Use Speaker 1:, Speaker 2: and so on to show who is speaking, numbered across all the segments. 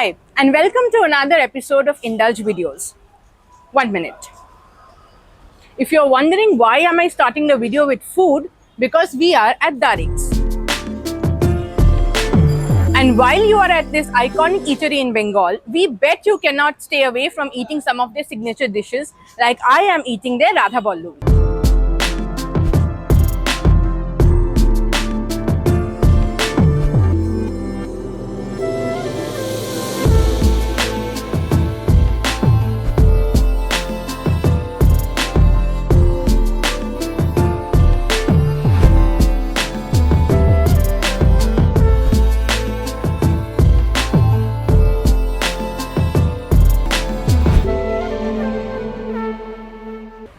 Speaker 1: Hi, and welcome to another episode of Indulge videos. 1 minute. If you're wondering why am I starting the video with food, because we are at Dwarik's. And while you are at this iconic eatery in Bengal, we bet you cannot stay away from eating some of their signature dishes like I am eating their Radha Bollubi.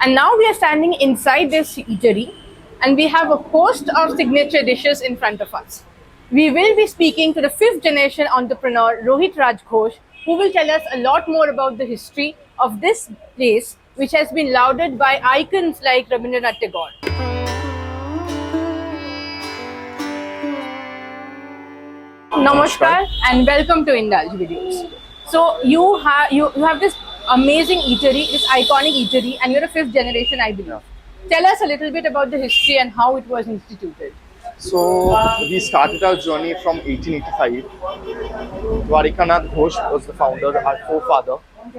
Speaker 1: And now we are standing inside this eatery and we have a host of signature dishes in front of us. We will be speaking to the fifth generation entrepreneur Rohit Raj Ghosh, who will tell us a lot more about the history of this place, which has been lauded by icons like Rabindranath Tagore. Namaskar and welcome to Indulge videos. So you have this amazing eatery, this iconic eatery, and you're a fifth generation, I believe. Tell us a little bit about the history and how it was instituted.
Speaker 2: So we started our journey from 1885. Dwarik Ghosh was the founder, our forefather.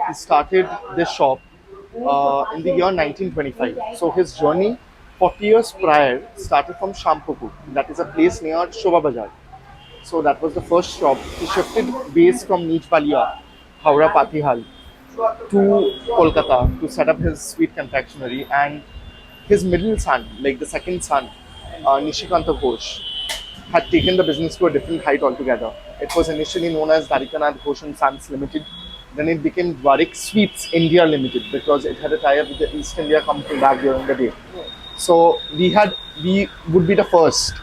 Speaker 2: He started this shop in the year 1925. So his journey 40 years prior started from Shyambazaar. That is a place near Shyambazaar. So that was the first shop. He shifted base from Neechpalia, Howrah Patihal, to Kolkata to set up his sweet confectionery, and his middle son, like the second son, Nishikanta Ghosh, had taken the business to a different height altogether. It was initially known as Dwarikanath Ghosh and Sons Limited. Then it became Dwarik Sweets India Limited because it had a tie-up with the East India Company back during the day. So we would be the first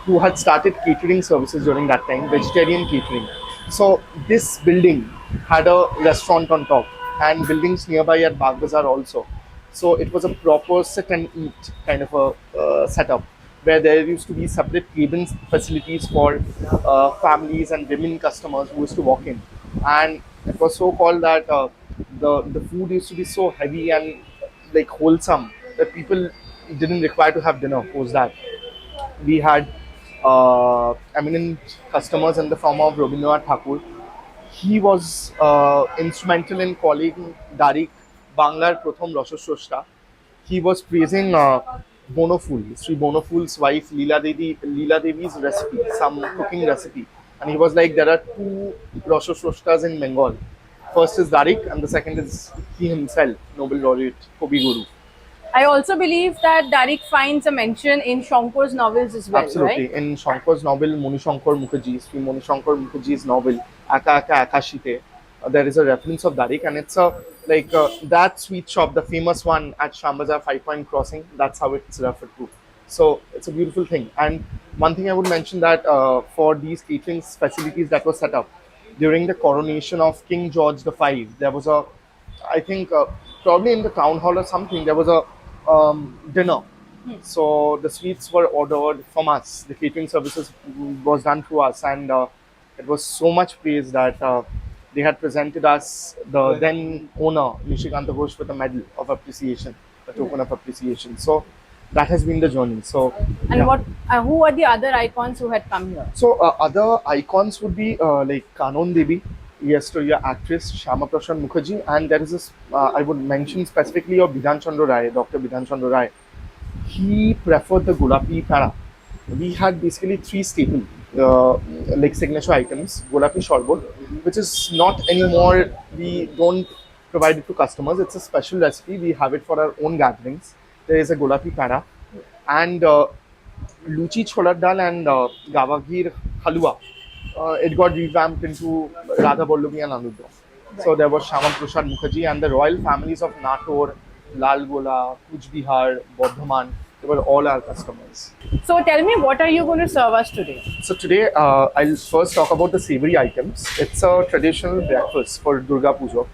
Speaker 2: who had started catering services during that time, vegetarian catering. So this building had a restaurant on top and buildings nearby at Bagh Bazaar also. So it was a proper sit and eat kind of a setup where there used to be separate cabin facilities for families and women customers who used to walk in. And it was so called that the food used to be so heavy and like wholesome that people didn't require to have dinner post that. We had eminent customers in the form of Rabindranath Tagore. He was instrumental in calling Dwarik Banglar Prothom Rasashrashta. He was praising Bonoful, Sri Bonoful's wife Leela Devi's recipe, some cooking recipe. And he was like, there are two Rasashrashtas in Bengal. First is Dwarik and the second is he himself, Nobel laureate, Kobi Guru.
Speaker 1: I also believe that Dwarik finds a mention in Shankar's novels as well,
Speaker 2: Absolutely.
Speaker 1: right?
Speaker 2: In Shankar's novel, Moni Shankar Mukherjee's novel, Aka Aka Akashite, there is a reference of Dwarik, and it's that sweet shop, the famous one at Shyambazaar 5 Point Crossing. That's how it's referred to. So it's a beautiful thing. And one thing I would mention that for these catering facilities that were set up during the coronation of King George V, there was I think probably in the town hall or something, there was a dinner. So the sweets were ordered from us. The catering services was done through us, and it was so much praise that they had presented us, the then owner Nishikanta Ghosh, with a medal of appreciation, a token of appreciation. So that has been the journey. So
Speaker 1: And
Speaker 2: yeah.
Speaker 1: who are the other icons who had come here?
Speaker 2: So other icons would be like Kanon Devi, yesteryear actress Shyama Prasad Mukherjee, and there is this I would mention specifically of Bidhan Chandra Rai, Dr. Bidhan Chandra Rai. He preferred the Gulapi Para. We had basically three staple like signature items. Gulapi Shorbat, which is not anymore, we don't provide it to customers. It's a special recipe. We have it for our own gatherings. There is a Gulapi Para and Luchi Cholar Dal and Gavagir Halwa. It got revamped into Radha Bollubi and Anudra. Right. So there was Shyama Prasad Mukherjee and the royal families of Nator, Lalgola, Kuch Bihar, Bardhaman. They were all our customers.
Speaker 1: So tell me, what are you going to serve us today?
Speaker 2: So today I'll first talk about the savory items. It's a traditional breakfast for Durga Puja.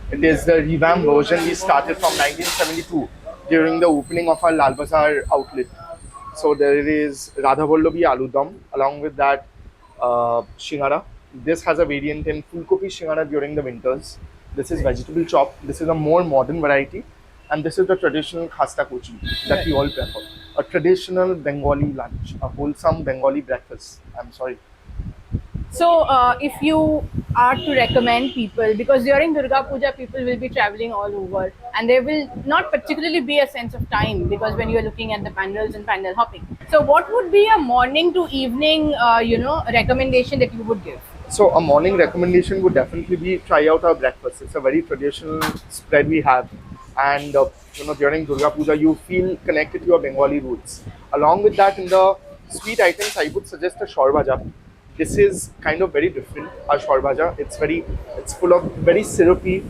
Speaker 2: It is the revamped version we started from 1972 during the opening of our Lal Bazaar outlet. So there is Radha Bollubi Aloo Dum, along with that Shingara, This has a variant in Fulkopi Shingara during the winters. This is vegetable chop. This is a more modern variety. And this is the traditional khasta kochi that we all prefer. A traditional Bengali lunch, a wholesome Bengali breakfast. I'm sorry.
Speaker 1: So, if you are to recommend people, because during Durga Puja, people will be traveling all over, and there will not particularly be a sense of time because when you are looking at the pandals and pandal hopping. So, what would be a morning to evening, recommendation that you would give?
Speaker 2: So a morning recommendation would definitely be try out our breakfast. It's a very traditional spread we have, and during Durga Puja you feel connected to your Bengali roots. Along with that, in the sweet items, I would suggest a shorbaja. This is kind of very different. A shorbaja. It's full of very syrupy.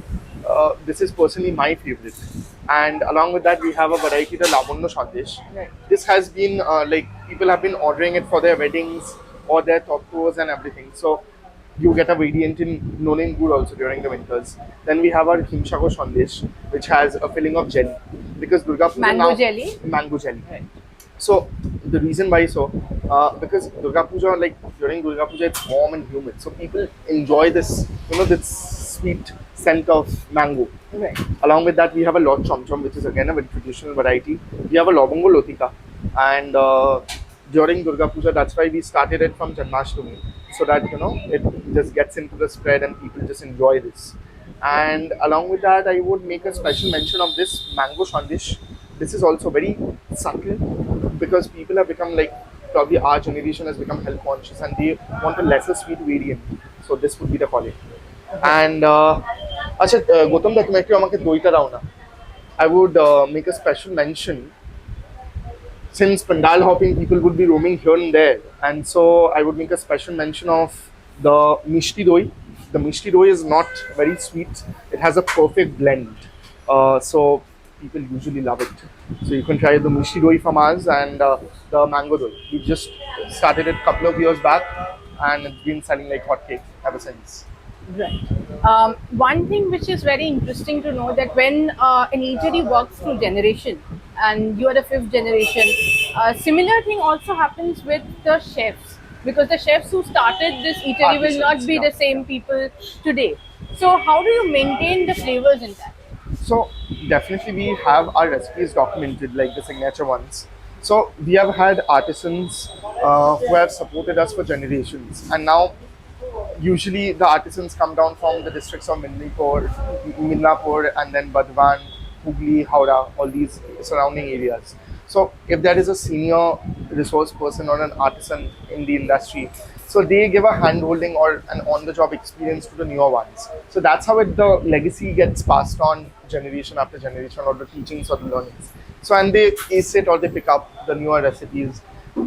Speaker 2: This is personally my favorite. And along with that, we have a variety, the Lavanya Sandesh.
Speaker 1: Right.
Speaker 2: This has been like people have been ordering it for their weddings or their top tours and everything. So you get a variant in Nolen Gur also during the winters. Then we have our Himshako Sandesh, which has a filling of jelly. Because Durga Puja
Speaker 1: Mango
Speaker 2: now,
Speaker 1: jelly?
Speaker 2: mango jelly.
Speaker 1: Right.
Speaker 2: So the reason why because Durga Puja, like during Durga Puja, it's warm and humid. So people enjoy this, this sweet scent of mango.
Speaker 1: Right.
Speaker 2: Along with that, we have a lot chom chom, which is again a very traditional variety. We have a lobongo lotika, and during Durga Puja, that's why we started it from Janmashtami, so that it just gets into the spread and people just enjoy this. And along with that, I would make a special mention of this mango sandesh. This is also very subtle because people have become like probably our generation has become health conscious and they want a lesser sweet variant. So this would be the quality. And আচ্ছা গৌতম দা তুমি একটু আমাকে দইটা দাও না I would make a special mention since pandal hopping people would be roaming here and there, and so I would make a special mention of the mishti doi. The mishti doi is not very sweet, it has a perfect blend, so people usually love it. So you can try the mishti doi from us, and the mango doi we just started it a couple of years back and it's been selling like hotcake ever since.
Speaker 1: Right. One thing which is very interesting to know that when an eatery works through generation, and you are the fifth generation, similar thing also happens with the chefs, because the chefs who started this eatery will not
Speaker 2: Artisans,
Speaker 1: be
Speaker 2: yeah.
Speaker 1: the same people today. So how do you maintain the flavors in that?
Speaker 2: So definitely we have our recipes documented, like the signature ones. So we have had artisans who have supported us for generations, and now usually the artisans come down from the districts of Midnapur, and then Badwan, Hooghly, Howrah, all these surrounding areas. So if there is a senior resource person or an artisan in the industry, so they give a hand holding or an on-the-job experience to the newer ones. So that's how the legacy gets passed on generation after generation, or the teachings or the learnings. So and they ace it or they pick up the newer recipes.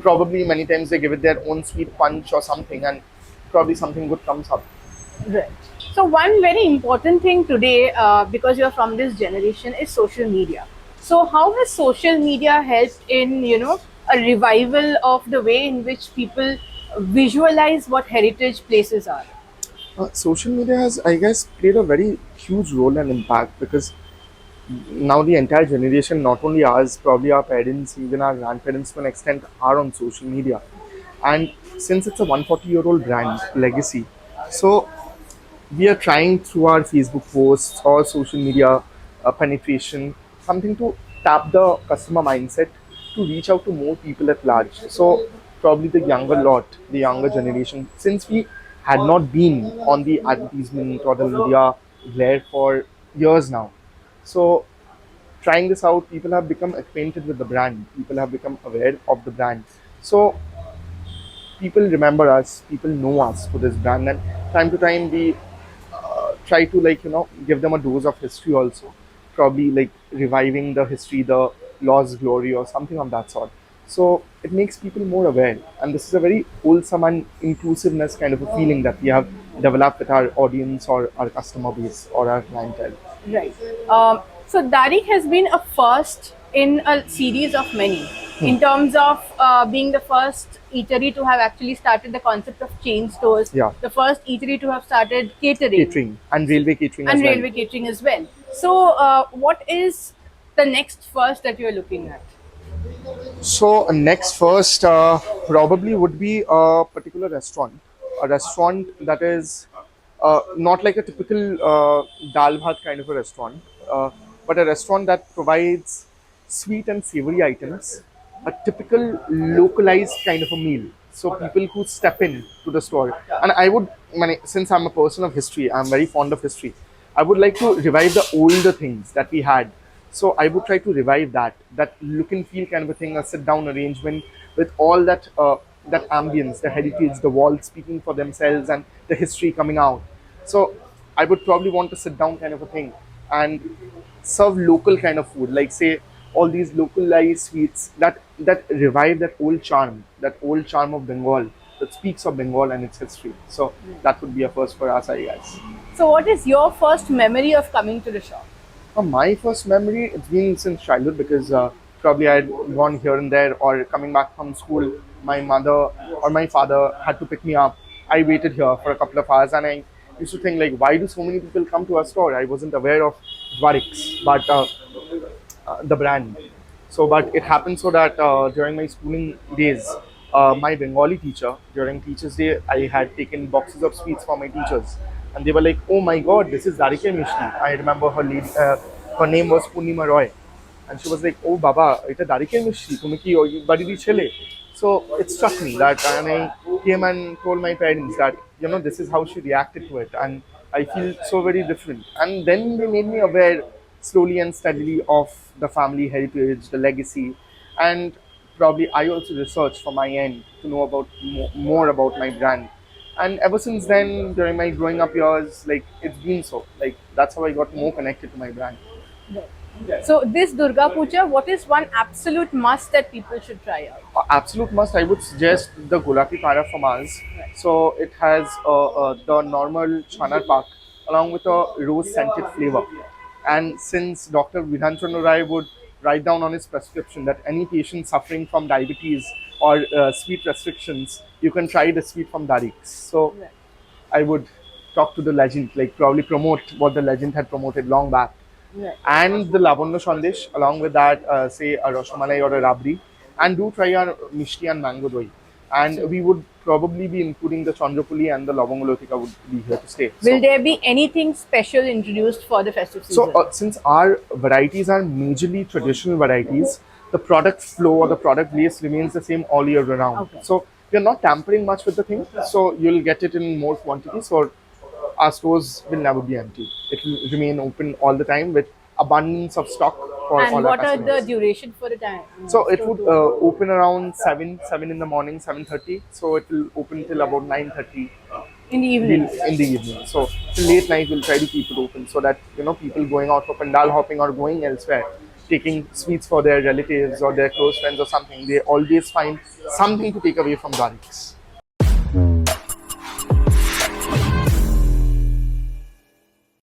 Speaker 2: Probably many times they give it their own sweet punch or something, and probably something good comes up.
Speaker 1: Right. So one very important thing today, because you're from this generation, is social media. So how has social media helped in a revival of the way in which people visualize what heritage places are?
Speaker 2: Social media has, I guess, played a very huge role and impact, because now the entire generation, not only ours, probably our parents, even our grandparents to an extent, are on social media. And since it's a 140-year-old brand legacy, so we are trying through our Facebook posts or social media penetration something to tap the customer mindset to reach out to more people at large. So probably the younger lot, the younger generation, since we had not been on the advertisement or the media glare for years now. So trying this out, people have become acquainted with the brand. People have become aware of the brand. So people remember us. People know us for this brand, and time to time we try to give them a dose of history also. Probably like reviving the history, the lost glory, or something of that sort. So it makes people more aware, and this is a very wholesome and inclusiveness kind of a feeling that we have developed with our audience or our customer base or our clientele.
Speaker 1: Right. So Dwarik has been a first in a series of many, in terms of being the first eatery to have actually started the concept of chain stores,
Speaker 2: Yeah.
Speaker 1: the first eatery to have started
Speaker 2: Catering and railway catering
Speaker 1: and
Speaker 2: as well.
Speaker 1: railway catering as well. So, what is the next first that you're looking at?
Speaker 2: So next first probably would be a particular restaurant. a restaurant that is not like a typical dal bhat kind of a restaurant, but a restaurant that provides sweet and savory items, a typical localized kind of a meal. So people who step in to the store, and I would, since I'm a person of history, I'm very fond of history. I would like to revive the older things that we had. So I would try to revive that look and feel kind of a thing, a sit down arrangement with all that ambience, the heritage, the walls speaking for themselves, and the history coming out. So I would probably want to sit down kind of a thing and serve local kind of food, like say all these localized sweets that revive that old charm of Bengal, that speaks of Bengal and its history. So that would be a first for us, I guess.
Speaker 1: So, what is your first memory of coming to the shop?
Speaker 2: My first memory, it's been since childhood because probably I had gone here and there or coming back from school. My mother or my father had to pick me up. I waited here for a couple of hours and I used to think like, why do so many people come to our store? I wasn't aware of Dwarik's, but the brand. So, but it happened so that during my schooling days, my Bengali teacher, during Teachers' Day, I had taken boxes of sweets for my teachers. And they were like, oh my god, this is Darike Mishti. I remember her name was Purnima Roy. And she was like, oh Baba, it's Darike Mishti, tumi ki badi di chele. So it struck me that, and I came and told my parents that, this is how she reacted to it. And I feel so very different. And then they made me aware slowly and steadily of the family heritage, the legacy. And probably I also researched from my end to know about more about my brand. And ever since then, during my growing up years, like it's been so. Like that's how I got more connected to my brand.
Speaker 1: So, this Durga Puja, what is one absolute must that people should try out?
Speaker 2: Absolute must, I would suggest the Gulapi Kara from us. So it has the normal Chanar Pak along with a rose scented flavor. And since Dr. Vidhan Chandra Rai would write down on his prescription that any patient suffering from diabetes or sweet restrictions, you can try the sweet from Dwarik's. So
Speaker 1: Right.
Speaker 2: I would talk to the legend, like probably promote what the legend had promoted long back.
Speaker 1: Right.
Speaker 2: And the Lavanya Sandesh, along with that, say a Roshamalai or a Rabri, and do try our Mishti and Mango Doi. And we would probably be including the Chandrapuli and the Lavangalotika would be here to stay.
Speaker 1: Will there be anything special introduced for the festive season?
Speaker 2: So, since our varieties are majorly traditional varieties, the product flow or the product base remains the same all year round.
Speaker 1: Okay.
Speaker 2: So, we are not tampering much with the thing. So, you'll get it in more quantity. So, our stores will never be empty. It will remain open all the time with abundance of stock for
Speaker 1: And
Speaker 2: all our
Speaker 1: what are
Speaker 2: customers.
Speaker 1: the duration for the time?
Speaker 2: So it would open around 7 in the morning, 7:30. So it will open till about 9:30
Speaker 1: In the evening.
Speaker 2: in the evening. So till late night, we'll try to keep it open so that people going out for pandal hopping or going elsewhere, taking sweets for their relatives or their close friends or something, they always find something to take away from Dwarik's.